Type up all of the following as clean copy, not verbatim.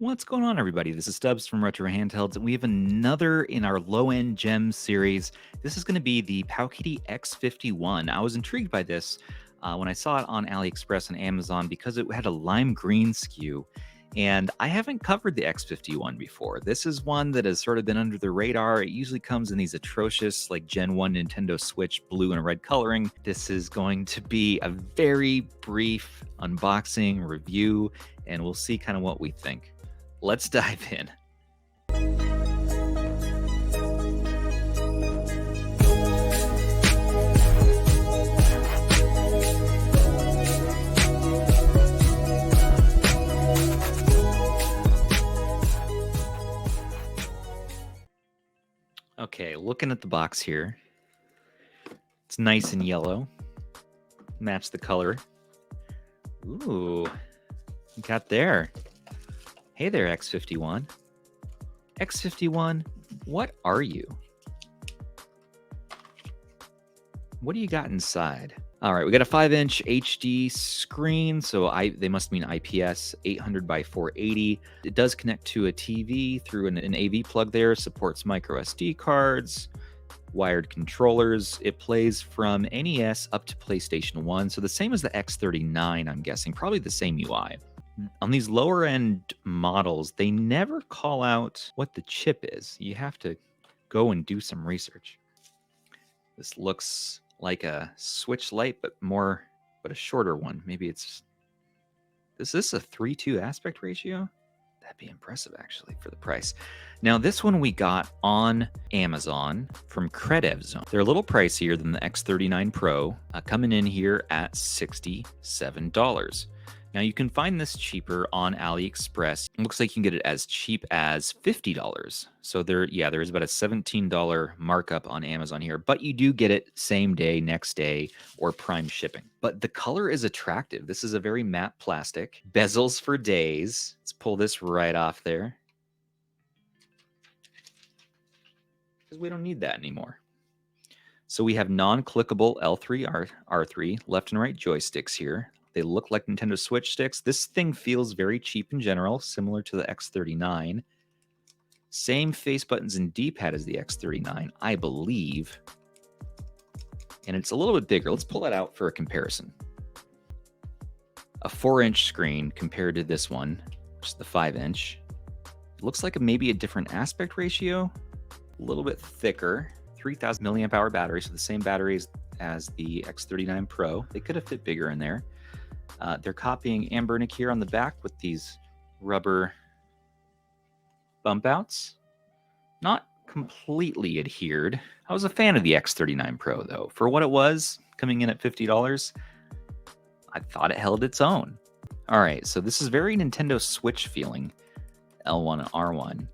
What's going on, everybody? This is Stubbs from Retro Handhelds, and we have another in our low-end gem series. This is going to be the PowKiddy X51. I was intrigued by this when I saw it on AliExpress and Amazon because it had a lime green SKU, and I haven't covered the X51 before. This is one that has sort of been under the radar. It usually comes in these atrocious, like Gen 1 Nintendo Switch blue and red coloring. This is going to be a very brief unboxing review, and we'll see kind of what we think. Let's dive in. Okay, looking at the box here. It's nice and yellow. Match the color. Ooh, got there. Hey there, X51. X51, what are you? What do you got inside? All right, we got a 5-inch HD screen, so they must mean IPS, 800 by 480. It does connect to a TV through an AV plug there, supports micro SD cards, wired controllers. It plays from NES up to PlayStation 1, so the same as the X39, I'm guessing, probably the same UI. On these lower end models, they never call out what the chip is. You have to go and do some research. This looks like a Switch Lite, but a shorter one. Maybe is this a 3:2 aspect ratio? That'd be impressive, actually, for the price. Now, this one we got on Amazon from Credev Zone. They're a little pricier than the X39 Pro, coming in here at $67. Now, you can find this cheaper on AliExpress. It looks like you can get it as cheap as $50. So there is about a $17 markup on Amazon here, but you do get it same day, next day, or prime shipping. But the color is attractive. This is a very matte plastic. Bezels for days. Let's pull this right off there, because we don't need that anymore. So we have non-clickable L3, R3, left and right joysticks here. They look like Nintendo Switch sticks. This thing feels very cheap in general, similar to the X39. Same face buttons and D-pad as the X39, I believe. And it's a little bit bigger. Let's pull that out for a comparison. A 4-inch screen compared to this one, which is the 5-inch. It looks like maybe a different aspect ratio. A little bit thicker. 3,000 milliamp hour battery, so the same batteries as the X39 Pro. They could have fit bigger in there. They're copying Ambernic here on the back with these rubber bump outs. Not completely adhered. I was a fan of the X39 Pro, though. For what it was, coming in at $50, I thought it held its own. All right, so this is very Nintendo Switch feeling, L1 and R1.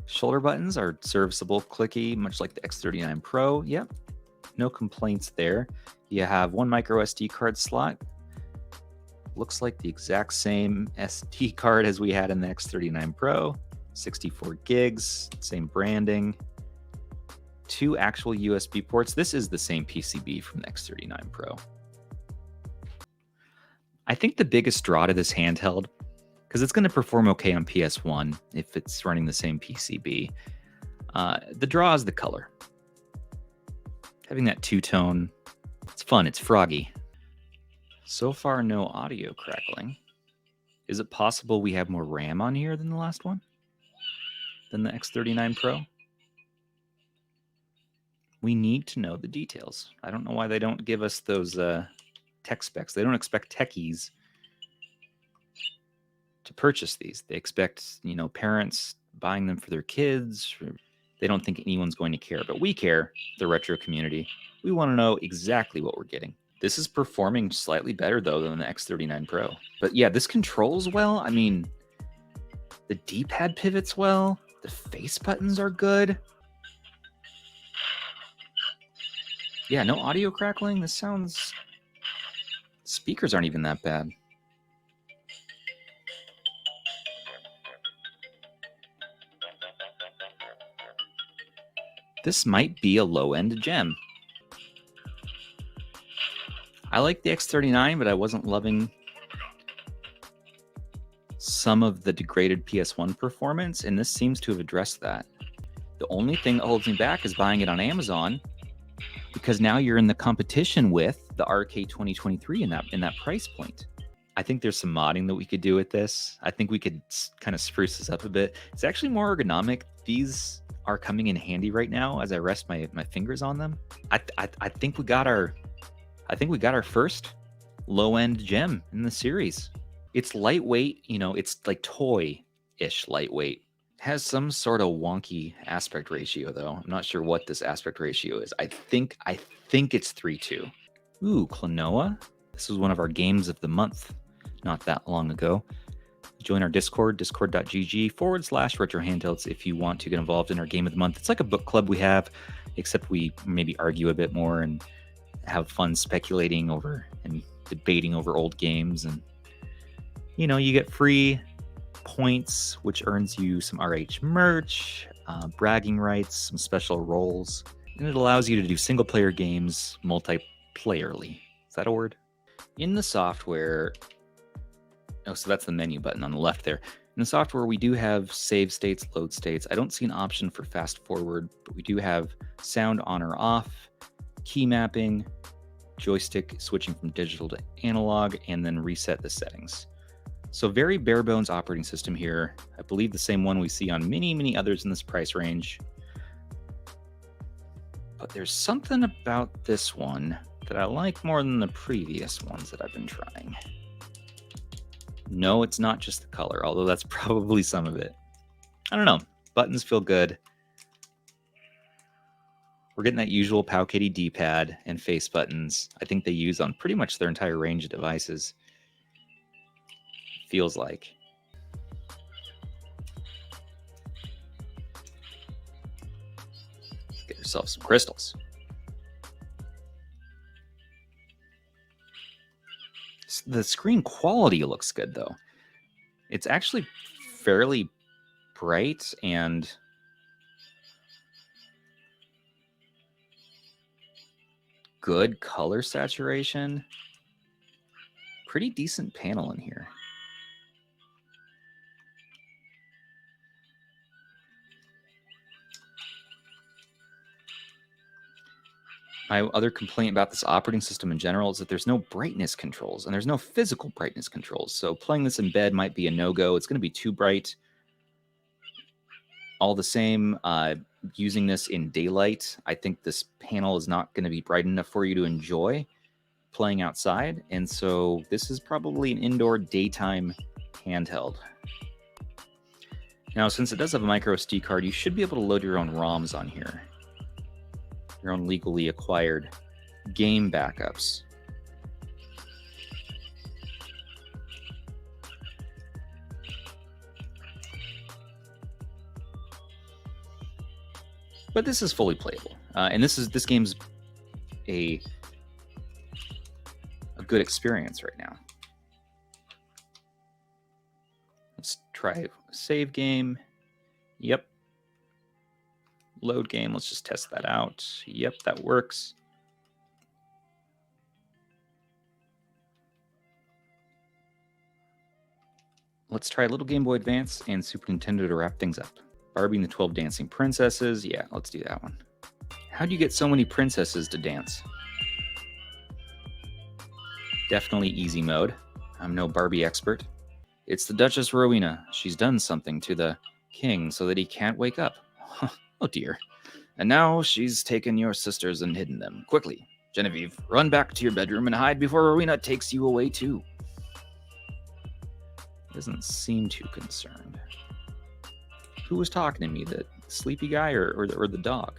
Shoulder buttons are serviceable, clicky, much like the X39 Pro. Yep, no complaints there. You have one micro SD card slot. Looks like the exact same SD card as we had in the X39 Pro. 64 gigs, same branding. 2 actual USB ports. This is the same PCB from the X39 Pro. I think the biggest draw to this handheld, because it's going to perform okay on PS1 if it's running the same PCB. The draw is the color. Having that two-tone, it's fun, it's froggy. So far, no audio crackling. Is it possible we have more RAM on here than the last one? Than the X39 Pro? We need to know the details. I don't know why they don't give us those tech specs. They don't expect techies to purchase these. They expect, parents buying them for their kids. They don't think anyone's going to care, but we care, the retro community. We want to know exactly what we're getting. This is performing slightly better, though, than the X39 Pro. But yeah, this controls well. I mean, the D-pad pivots well. The face buttons are good. Yeah, no audio crackling. This sounds... Speakers aren't even that bad. This might be a low-end gem. I like the X39, but I wasn't loving some of the degraded PS1 performance, and this seems to have addressed that. The only thing that holds me back is buying it on Amazon, because now you're in the competition with the RK 2023 in that price point. I think there's some modding that we could do with this. I think we could kind of spruce this up a bit. It's actually more ergonomic. These are coming in handy right now as I rest my fingers on them. I think we got our first low-end gem in the series. It's lightweight, you know, it's like toy-ish lightweight. Has some sort of wonky aspect ratio though. I'm not sure what this aspect ratio is. I think it's 3:2. Ooh, Klonoa. This was one of our games of the month not that long ago. Join our Discord, discord.gg/retro handhelds if you want to get involved in our game of the month. It's like a book club we have, except we maybe argue a bit more and have fun speculating over and debating over old games. And, you know, you get free points, which earns you some RH merch, bragging rights, some special roles, and it allows you to do single-player games multiplayerly. Is that a word? In the software... Oh, so that's the menu button on the left there. In the software, we do have save states, load states. I don't see an option for fast forward, but we do have sound on or off, key mapping, joystick switching from digital to analog, and then reset the settings. So very bare bones operating system here. I believe the same one we see on many others in this price range. But there's something about this one that I like more than the previous ones that I've been trying. No, it's not just the color, although that's probably some of it. I don't know. Buttons feel good. We're getting that usual PowKiddy D-pad and face buttons. I think they use on pretty much their entire range of devices. Feels like. Let's get yourself some crystals. The screen quality looks good, though. It's actually fairly bright and good color saturation. Pretty decent panel in here. My other complaint about this operating system in general is that there's no brightness controls, and there's no physical brightness controls. So playing this in bed might be a no-go. It's going to be too bright. All the same, using this in daylight, I think this panel is not going to be bright enough for you to enjoy playing outside. And so this is probably an indoor daytime handheld. Now, since it does have a micro SD card, you should be able to load your own ROMs on here. Your own legally acquired game backups. But this is fully playable, and this game's a good experience right now. Let's try save game. Yep. Load game. Let's just test that out. Yep, that works. Let's try Little Game Boy Advance and Super Nintendo to wrap things up. Barbie and the 12 Dancing Princesses. Yeah, let's do that one. How do you get so many princesses to dance? Definitely easy mode. I'm no Barbie expert. It's the Duchess Rowena. She's done something to the king so that he can't wake up. Oh dear. And now she's taken your sisters and hidden them. Quickly, Genevieve, run back to your bedroom and hide before Rowena takes you away too. Doesn't seem too concerned. Who was talking to me? The sleepy guy or the dog?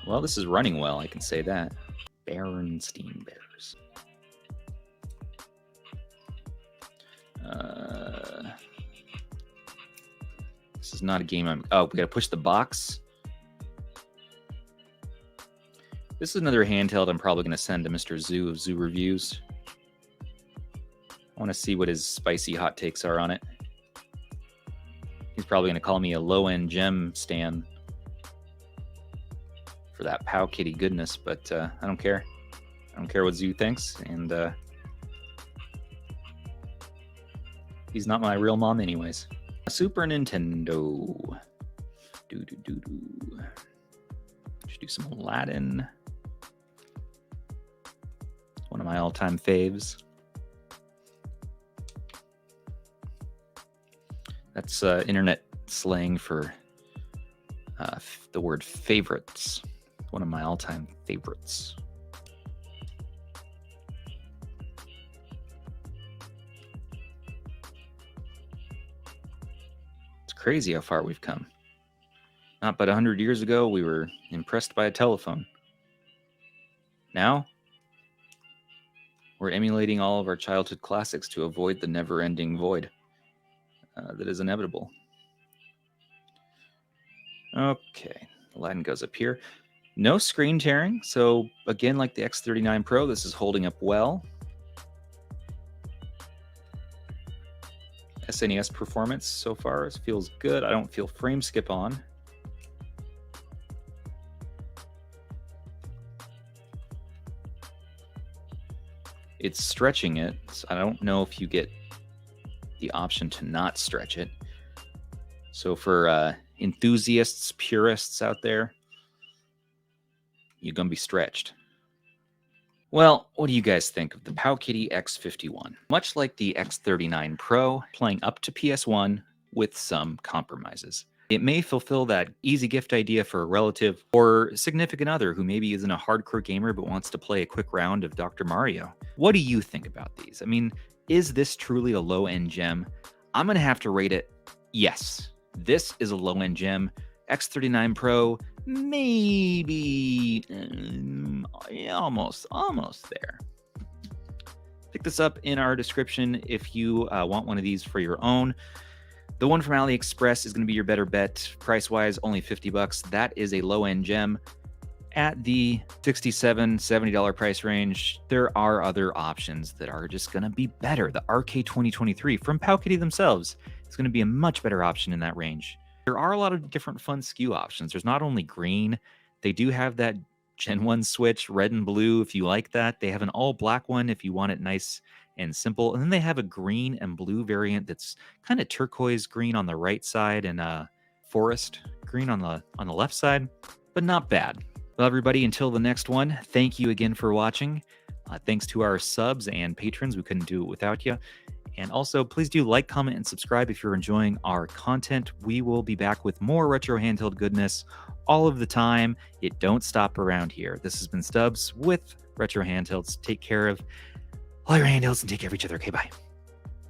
Well, this is running well, I can say that. Berenstein Bears. This is not a game I'm... Oh, we gotta push the box. This is another handheld I'm probably gonna send to Mr. Zoo of Zoo Reviews. I want to see what his spicy hot takes are on it. He's probably gonna call me a low-end gem stan for that PowKiddy goodness, but I don't care. I don't care what Zoo thinks, and He's not my real mom anyways. A Super Nintendo. Should do some Aladdin. One of my all-time faves. That's internet slang for the word favorites. One of my all-time favorites. It's crazy how far we've come. Not but 100 years ago, we were impressed by a telephone. Now, we're emulating all of our childhood classics to avoid the never-ending void that is inevitable. Okay, Aladdin goes up here. No screen tearing, so again, like the X39 Pro, this is holding up well. SNES performance so far feels good. I don't feel frame skip on. It's stretching it, so I don't know if you get the option to not stretch it. So for enthusiasts, purists out there, you're going to be stretched. Well, what do you guys think of the PowKiddy X51? Much like the X39 Pro, playing up to PS1 with some compromises. It may fulfill that easy gift idea for a relative or significant other who maybe isn't a hardcore gamer but wants to play a quick round of Dr. Mario. What do you think about these? I mean, is this truly a low-end gem? I'm going to have to rate it yes. This is a low-end gem. X39 Pro, maybe almost there. Pick this up in our description if you want one of these for your own. The one from AliExpress is going to be your better bet. Price-wise, only $50. That is a low-end gem. At the $67, $70 price range, there are other options that are just going to be better. The RK2023 from PowKiddy themselves is going to be a much better option in that range. There are a lot of different fun SKU options. There's not only green. They do have that Gen 1 switch, red and blue, if you like that. They have an all-black one if you want it nice and simple. And then they have a green and blue variant that's kind of turquoise green on the right side and forest green on the left side, but not bad. Well, everybody, until the next one, thank you again for watching. Thanks to our subs and patrons. We couldn't do it without you. And also, please do like, comment, and subscribe if you're enjoying our content. We will be back with more retro handheld goodness all of the time. It don't stop around here. This has been Stubbs with Retro Handhelds. Take care of all your handhelds and take care of each other. Okay, bye.